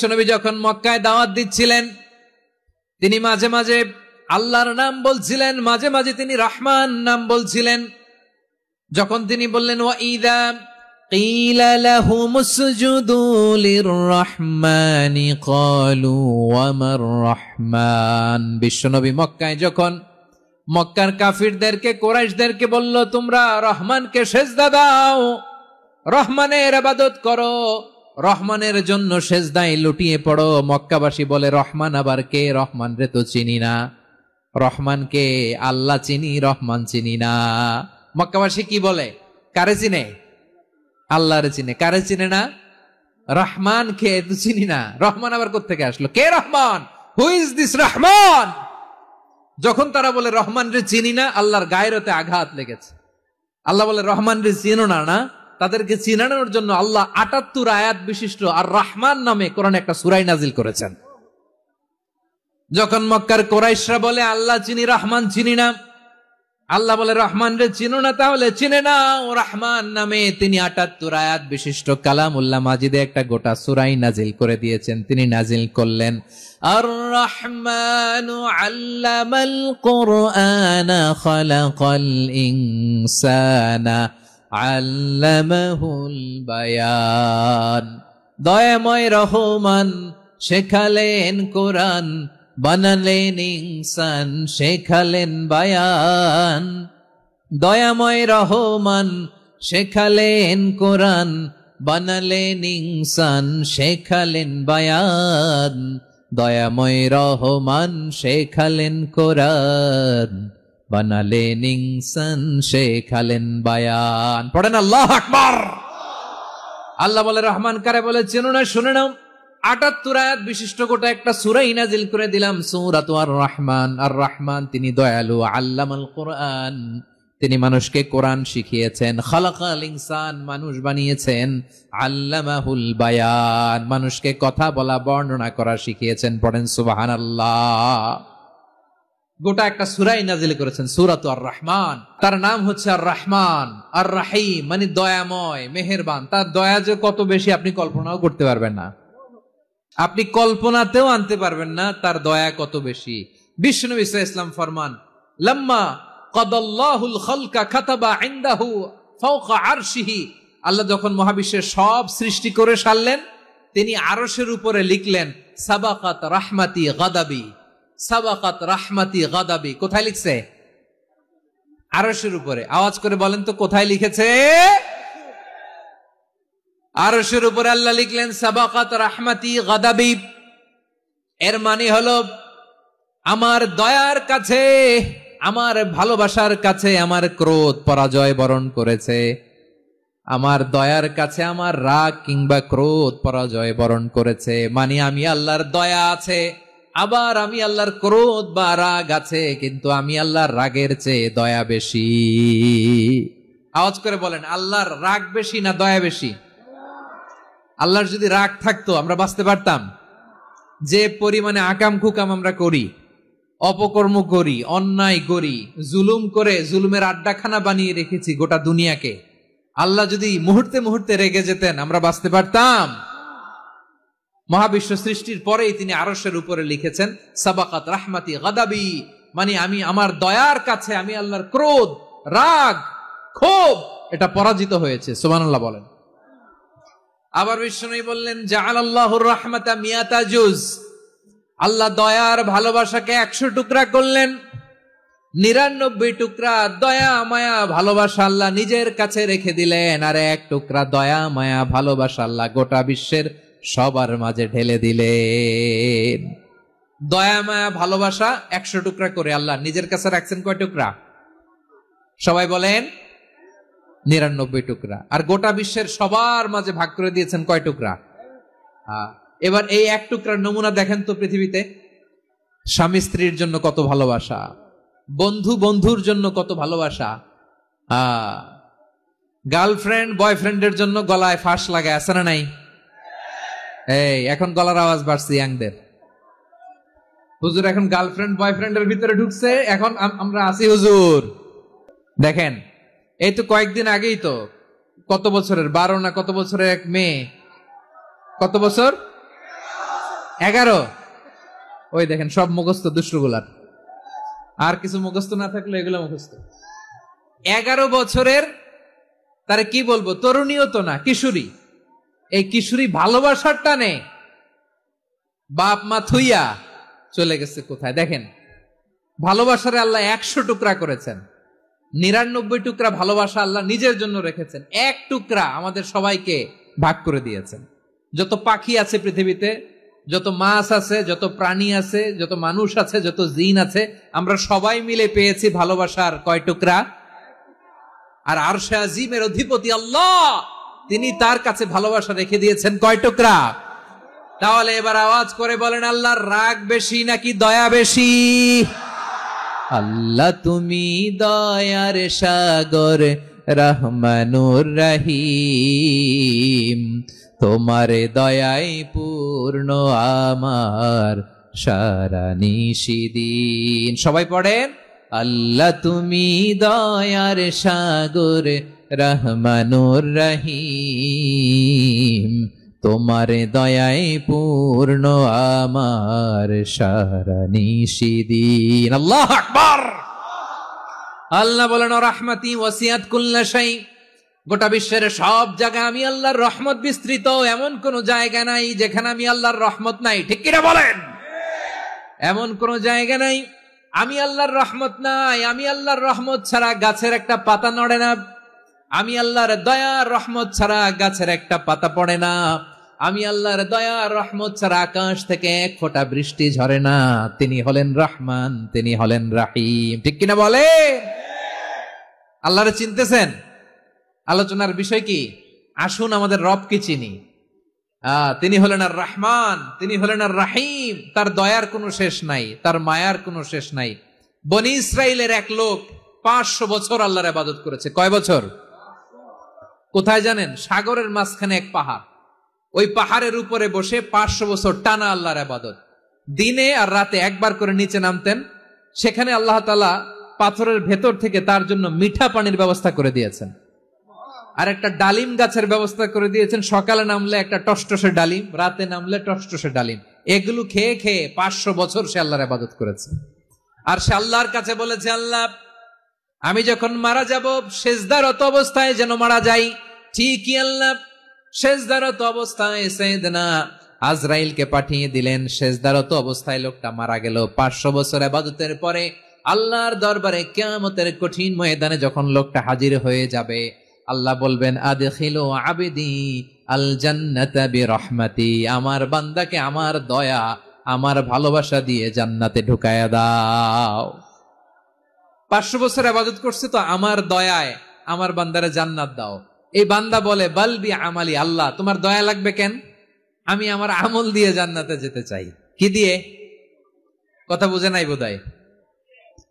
বিশ্বনবী যখন মক্কায় দাওয়াত দিচ্ছিলেন, তিনি মাঝে মাঝে আল্লাহর নাম বলছিলেন, মাঝে মাঝে তিনি রহমান নাম বলছিলেন। যখন তিনি বললেন ওয়াইদা কিলা লাহুমুসজুদু লিররহমানি ক্বালু ওয়ামার রহমান, বিশ্বনবী মক্কায় যখন মক্কার কাফিরদেরকে, কুরাইশদেরকে বলল তোমরা রহমানকে সেজদা দাও, রহমানের ইবাদত করো, রহমানের জন্য সেজদায় লুটিয়ে পড়ো, মক্কাবাসী বলে রহমান আবার কে? রহমান রে তো চিনি না। রহমানকে আল্লাহ চিনি, রহমান চিনি না। মক্কাবাসী কি বলে? কারে চিনে? আল্লাহরে চিনে। কারে চিনে না? রহমান কে তো চিনি না। রহমান আবার কোত্থেকে আসলো? কে Rahman? Who is this Rahman? যখন তারা বলে রহমান রে চিনি না, আল্লাহর গায়রতে আঘাত লেগেছে। আল্লাহ বলে রহমান রে চিনো না, না? তাদেরকে চিনানোর জন্য আল্লাহ ৭৮ আয়াত বিশিষ্ট আর রহমান নামে কোরআনে একটা সূরা নাজিল করেছেন। যখন মক্কার কুরাইশরা বলে আল্লাহ চিনি, রহমান চিনি না, আল্লাহ বলে রহমান রে চিনো না, তাহলে চিনে নাও রহমান নামে। তিনি ৭৮ আয়াত বিশিষ্ট কালামুল্লাহ মাজিদে একটা গোটা সূরা নাজিল করে দিয়েছেন। তিনি নাজিল করলেন আর রহমানু আল্লামাল কুরআনা খালাকাল ইনসানা আল্লামাহুল বায়ান, দয়াময় রহমান শেখালেন কোরআন, বানালেন ইনসান, শেখালেন বায়ান। দয়াময় রহমান শেখালেন কোরআন, বানালেন ইনসান, শেখালেন বায়ান। দয়াময় রহমান শেখালেন কোরআন, বানালেন ইনসান, শেখালেন বায়ান। পড়েন আল্লাহু আকবার। আল্লাহ বলে রহমান কারে বলে চেনো না? শুনে নাও, ৭৮ আয়াত বিশিষ্ট গোটা একটা সূরা নাজিল করে দিলাম, সূরাতু আর রহমান। আর রহমান তিনি দয়ালু, আল্লামাল কোরআন, তিনি মানুষকে কোরআন শিখিয়েছেন, খালাকাল ইনসান, মানুষ বানিয়েছেন, আল্লামাহুল বায়ান, মানুষকে কথা বলা, বর্ণনা করা শিখিয়েছেন। পড়েন সুবহানাল্লাহ। গোটা একটা সূরা নাজিল করেছেন, সূরাতু আর রহমান। তার নাম হচ্ছে আর রহমান, আর রাহিম মানে দয়াময়, মেহেরবান। তার দয়া যে কত বেশি আপনি কল্পনাও করতে পারবেন না, আপনি কল্পনাতেও আনতে পারবেন না তার দয়া কত বেশি। বিশ্বনবী সাল্লাল্লাহু আলাইহি ওয়াসাল্লাম ফরমান, লাম্মা কাদাল্লাহুল খালকা কাতাবা ইনদাহু ফাওকা আরশিহি, আল্লাহ যখন মহাবিশ্বের সব সৃষ্টি করে সারলেন, তিনি আরশের উপরে লিখলেন সাবাকাত রাহমাতি গাদাবি, সাবাকাত রাহমাতি গাদাবি। কোথায় লিখছে? আরশের উপরে। আওয়াজ করে বলেন তো কোথায় লিখেছে? আরশের উপরে আল্লাহ লিখলেন সাবাকাত রাহমাতি গাদাবি। এর মানে হলো আমার দয়ার কাছে, আমার ভালোবাসার কাছে আমার ক্রোধ পরাজয় বরণ করেছে, আমার দয়ার কাছে আমার রাগ কিংবা ক্রোধ পরাজয় বরণ করেছে। মানে আমি আল্লাহর দয়া আছে, আবার আমি আল্লাহর ক্রোধ বা রাগ আছে, কিন্তু আমি আল্লাহর রাগের চেয়ে দয়া বেশি। আওয়াজ করে বলেন আল্লাহর রাগ বেশি না দয়া বেশি? আল্লাহর যদি রাগ থাকতো আমরা বাঁচতে পারতাম? যে পরিমাণে আকাম খুকাম আমরা করি, অপকর্ম করি, অন্যায় করি, জুলুম করে জুলুমের আড্ডাখানা বানিয়ে রেখেছি গোটা দুনিয়াকে, আল্লাহ যদি মুহূর্তে মুহূর্তে রেগে যেতেন আমরা বাঁচতে পারতাম? মহাবিশ্ব সৃষ্টির পরেই তিনি আরশের উপরে লিখেছেন সাবাকাত রাহমাতি গাদাবি, মানে আমি আমার দয়ার কাছে আমি আল্লাহর ক্রোধ, রাগ, ক্ষোভ এটা পরাজিত হয়েছে। সুবহানাল্লাহ বলেন। আবার বিষ্ণু বললেন জাআলাল্লাহুর রাহমাতা মিয়াতা জুজ, আল্লাহ দয়ার ভালোবাসাকে ১০০ টুকরা করলেন। ৯৯ টুকরা দয়া মায়া ভালোবাসা আল্লাহ নিজের কাছে রেখে দিলেন, আর ১ টুকরা দয়া মায়া ভালোবাসা আল্লাহ গোটা বিশ্বের সবার মাঝে ঢেলে দিলেন। দয়া মায়া ভালোবাসা ১০০ টুকরা করে আল্লাহ নিজের কাছে রাখছেন কয় টুকরা? সবাই বলেন ৯৯ টুকরা। আর গোটা বিশ্বের সবার মাঝে ভাগ করে দিয়েছেন কয় টুকরা? এবার এই ১ টুকরার নমুনা দেখেন তো পৃথিবীতে। স্বামী স্ত্রীর জন্য কত ভালোবাসা, বন্ধু বন্ধুর জন্য কত ভালোবাসা, গার্লফ্রেন্ড বয়ফ্রেন্ডের জন্য গলায় ফাঁস লাগায়, আছে না নাই? এই এখন গলার আওয়াজ বাড়ছে ইয়াংদের। হুজুর এখন গার্লফ্রেন্ড বয়ফ্রেন্ডের ভিতরে ঢুকছে, এখন আমরা আছি হুজুর। দেখেন এই তো কয়েকদিন আগেই তো, কত বছরের ১২ না কত বছরের এক মেয়ে, কত বছর 11। ওই দেখেন সব মুখস্থ দুষ্টগুলার, আর কিছু মুখস্থ না থাকলে এগুলো মুখস্থ। 11 বছরের, তারে কি বলবো, তরুণীও তো না, কিশোরী। এই কিশোরী ভালোবাসার টানে বাপ মা থুইয়া চলে গেছে কোথায়। দেখেন ভালোবাসারে আল্লাহ 100 টুকরা করেছেন, 99 টুকরা ভালোবাসা আল্লাহ নিজের জন্য রেখেছেন, 1 টুকরা আমাদের সবাইকে ভাগ করে দিয়েছেন। যত পাখি আছে পৃথিবীতে, যত মাছ আছে, যত প্রাণী আছে, যত মানুষ আছে, যত জিন আছে, আমরা সবাই মিলে পেয়েছি ভালোবাসার কয় টুকরা? আর আরশে আজিমের অধিপতি আল্লাহ, তিনি তার কাছে ভালোবাসা রেখে দিয়েছেন কয় টুকরা? তাহলে এবার আওয়াজ করে বলেন, আল্লাহর রাগ বেশি নাকি দয়া বেশি? আল্লাহ তুমি দয়ার সাগর, রহমানুর রহিম, তোমার দয়ায় পূর্ণ আমার সারা নিশিদিন। সবাই পড়েন, আল্লাহ তুমি দয়ার সাগর, রহমানুর রহিম, তোমার দয়ায় পূর্ণ আমার সারা নিশিদিন। আল্লাহু আকবার। আল্লাহ বলেন, রাহমাতি ওয়াসিআত কুল্লা শাই, গোটা বিশ্বের সব জায়গায় আমি আল্লাহর রহমত বিস্তৃত, এমন কোন জায়গা নাই যেখানে আমি আল্লাহর রহমত নাই। ঠিক কিনা বলেন? এমন কোন জায়গা নাই আমি আল্লাহর রহমত নাই। আমি আল্লাহর রহমত ছাড়া গাছের একটা পাতা নড়ে না, আমি আল্লাহর দয়ার রহমত ছাড়া গাছের একটা পাতা পড়ে না, আমি আল্লাহর দয়ার রহমত ছাড়া আকাশ থেকে এক ফোঁটা বৃষ্টি ঝরে না। তিনি হলেন রহমান, তিনি হলেন রাহিম। ঠিক কিনা বলে? আল্লাহরে চিনতেছেন? আলোচনার বিষয় কি? আসুন আমাদের রবকে চিনি। তিনি হলেন আর রহমান, তিনি হলেন আর রাহিম। তার দয়ার কোনো শেষ নাই, তার মায়ার কোনো শেষ নাই। বনি ইসরাইলের এক লোক 500 বছর আল্লাহর ইবাদত করেছে। কয় বছর? কোথায় জানেন? সাগরের মাঝখানে এক পাহাড়, ওই পাহাড়ের উপরে বসে 500 বছর টানা আল্লাহর ইবাদত। দিনে আর রাতে একবার করে নিচে নামতেন। সেখানে আল্লাহ তাআলা পাথরের ভেতর থেকে তার জন্য মিঠা পানির ব্যবস্থা করে দিয়েছেন, আর একটা ডালিম গাছের ব্যবস্থা করে দিয়েছেন। সকালে নামলে একটা টসটসে ডালিম, রাতে নামলে টসটসে ডালিম। এগুলো খেয়ে খেয়ে 500 বছর সে আল্লাহর ইবাদত করেছে। আর সে আল্লাহর কাছে বলেছে, আল্লাহ আমি যখন মারা যাব সেজদারত অবস্থায় যেন মারা যাই। ঠিকই আল্লাহ সেজদারত অবস্থায় সাইয়েদনা আজরাইলকে পাঠিয়ে দিলেন। সেজদারত অবস্থায় লোকটা মারা গেল। 500 বছর ইবাদতের পরে আল্লাহর দরবারে কিয়ামতের কঠিন ময়দানে যখন লোকটা হাজির হয়ে যাবে, আল্লাহ বলবেন, আদখিলু আবদি আল জান্নাতা বিরহমাতি, আমার বান্দাকে আমার দয়া, আমার ভালোবাসা দিয়ে জান্নাতে ঢুকায়া দাও। 500 বছর ইবাদত করছে তো আমার দয়ায় আমার বান্দারে জান্নাত দাও। এই বান্দা বলে, বালবি আমালি, আল্লাহ তোমার দয়া লাগবে কেন? আমি আমার আমল দিয়ে জান্নাতে যেতে চাই। কি দিয়ে? কথা বুঝে নাই বোধহয়।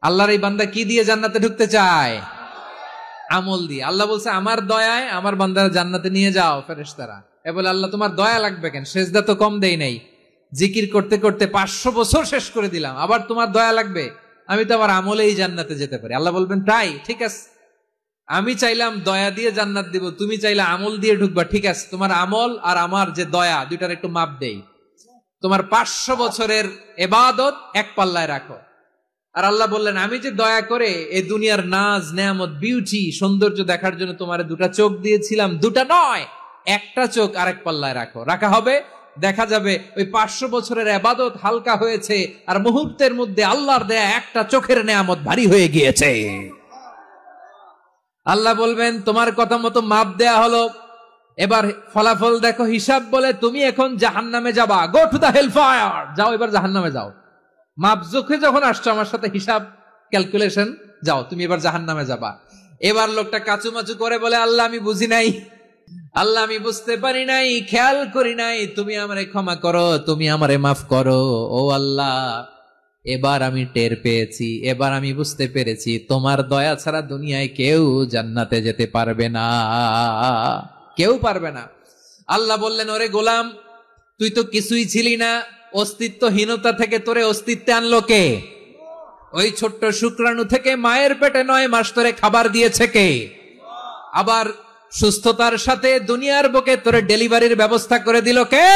আল্লাহর এই বান্দা কি দিয়ে জান্নাতে ঢুকতে চায়? আমল দিয়ে। আল্লাহ বলছে, আমার দয়ায় আমার বান্দারা জান্নাতে নিয়ে যাও। ফেরেশতারা এ বলে, আল্লাহ তোমার দয়া লাগবে কেন? সেজদা তো কম দেই নাই, জিকির করতে করতে 500 বছর শেষ করে দিলাম, আবার তোমার দয়া লাগবে? আমি তো আমার আমলেই জান্নাতে যেতে পারি। আল্লাহ বলবেন, তাই ঠিক আছে, আমি চাইলাম দয়া দিয়ে জান্নাত দিব, তুমি চাইলে আমল দিয়ে ঢুকবা। ঠিক আছে, তোমার আমল আর আমার যে দয়া, দুইটার একটু মাপ দেই। তোমার 500 বছরের ইবাদত এক পাল্লায় রাখো। আর আল্লাহ বললেন, আমি যে দয়া করে এই দুনিয়ার নাজ নেয়ামত বিউটি সৌন্দর্য দেখার জন্য তোমার 2টা চোখ দিয়েছিলাম, 2টা নয়, একটা চোখ আরেক পাল্লায় রাখো। রাখা হবে, দেখা যাবে ওই 500 বছরের ইবাদত হালকা হয়েছে, আর মুহূর্তের মধ্যে আল্লাহর দেয়া একটা চোখের নেয়ামত ভারী হয়ে গিয়েছে। আল্লাহ বলবেন, তোমার কথা মতো মাপ দেয়া হলো, এবার ফলাফল দেখো। হিসাব বলে, তুমি এখন জাহান্নামে যাবা। Go to the hell fire, যাও এবার জাহান্নামে যাও। মাপ জোখে যখন আসছো আমার সাথে হিসাব ক্যালকুলেশন, যাও তুমি এবার জাহান্নামে যাবা। এবার লোকটা কাচুমাচু করে বলে, আল্লাহ আমি বুঝি নাই, আল্লাহ আমি বুঝতে পারি নাই, খেয়াল করি নাই, তুমি আমারে ক্ষমা করো, তুমি আমারে মাফ করো। ও আল্লাহ, এবার আমি টের পেয়েছি, এবার আমি বুঝতে পেরেছি, তোমার দয়া ছাড়া দুনিয়ায় কেউ জান্নাতে যেতে পারবে না, কেউ পারবে না। আল্লাহ বললেন, ওরে গোলাম, তুই তো কিছুই ছিলি না, অস্তিত্বহীনতা থেকে তোরে অস্তিত্বে আনলো কে? ওই ছোট্ট শুক্রাণু থেকে মায়ের পেটে 9 মাস তোরে খাবার দিয়েছে কে? আবার সুস্থতার সাথে দুনিয়ার বুকে তোরে ডেলিভারির ব্যবস্থা করে দিল কে?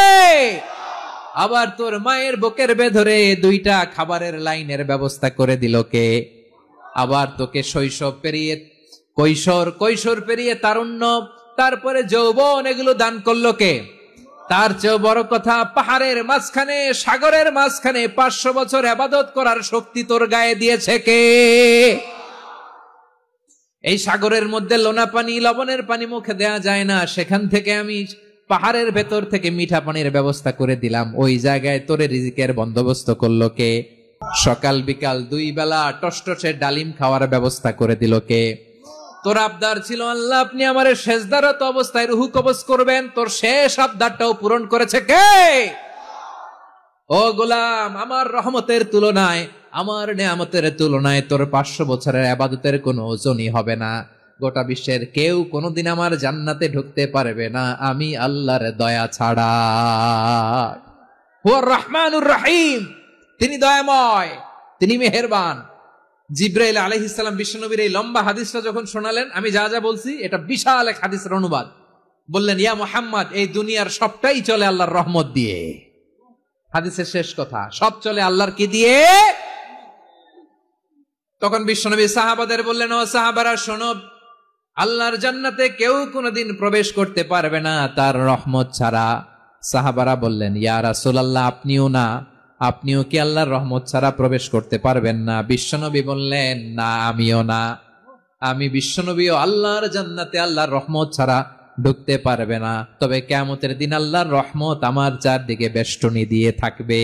আবার তোর মায়ের বুকের ভেতরে 2টা খাবারের লাইনের ব্যবস্থা করে দিল কে? আবার তোকে শৈশব পেরিয়ে কৈশোর পেরিয়ে তারুণ্য, তারপরে যৌবন, এগুলো দান করলো কে? তার চেয়ে বড় কথা, পাহাড়ের মাঝখানে, সাগরের মাঝখানে 500 বছর ইবাদত করার শক্তি তোর গায়ে দিয়েছে কে? এই সাগরের মধ্যে লোনা পানি, লবণের পানি মুখে দেয়া যায় না, সেখান থেকে আমি পাহাড়ের ভেতর থেকে মিঠা পানির ব্যবস্থা করে দিলাম। ওই জায়গায় তোরে রিজিকের বন্দোবস্ত করলো কে? সকাল বিকাল 2 বেলা টসটসে ডালিম খাওয়ার ব্যবস্থা করে দিল কে? তোর আবদার ছিল, আল্লাহ আপনি আমার সেজদারত অবস্থায় রুহু কবজ করবেন, তোর শেষ আবদারটাও পূরণ করেছে কে? ও গোলাম, আমার রহমতের তুলনায়, আমার নেয়ামতের তুলনায় তোর 500 বছরের ইবাদতের কোনো ওজনই হবে না। গোটা বিশ্বের কেউ কোনোদিন আমার জান্নাতে ঢুকতে পারবে না আমি আল্লাহর দয়া ছাড়া। হুয়ার রহমানুর রহিম, তিনি দয়াময়, তিনি মেহেরবান। জিব্রাইল আলাইহিস সালাম বিশ্বনবীর এই লম্বা হাদিসটা যখন শোনালেন, আমি যা যা বলছি এটা বিশাল এক হাদিসের অনুবাদ। বললেন, ইয়া মুহাম্মদ, এই দুনিয়ার সবটাই চলে আল্লাহর রহমত দিয়ে। হাদিসের শেষ কথা, সব চলে আল্লাহর কি দিয়ে? তখন বিশ্বনবী সাহাবাদের বললেন, ও সাহাবারা শোনো, আল্লাহর জান্নাতে কেউ কোনোদিন প্রবেশ করতে পারবে না তার রহমত ছাড়া। সাহাবারা বললেন, ইয়া রাসূলুল্লাহ, আপনিও কি আল্লাহর রহমত ছাড়া প্রবেশ করতে পারবেন না? বিশ্বনবী বললেন, না, আমিও না। আমি বিশ্বনবীও আল্লাহর জান্নাতে আল্লাহর রহমত ছাড়া ঢুকতে পারবে না, তবে কিয়ামতের দিন আল্লাহর রহমত আমার চারদিকে বেষ্টনী দিয়ে থাকবে।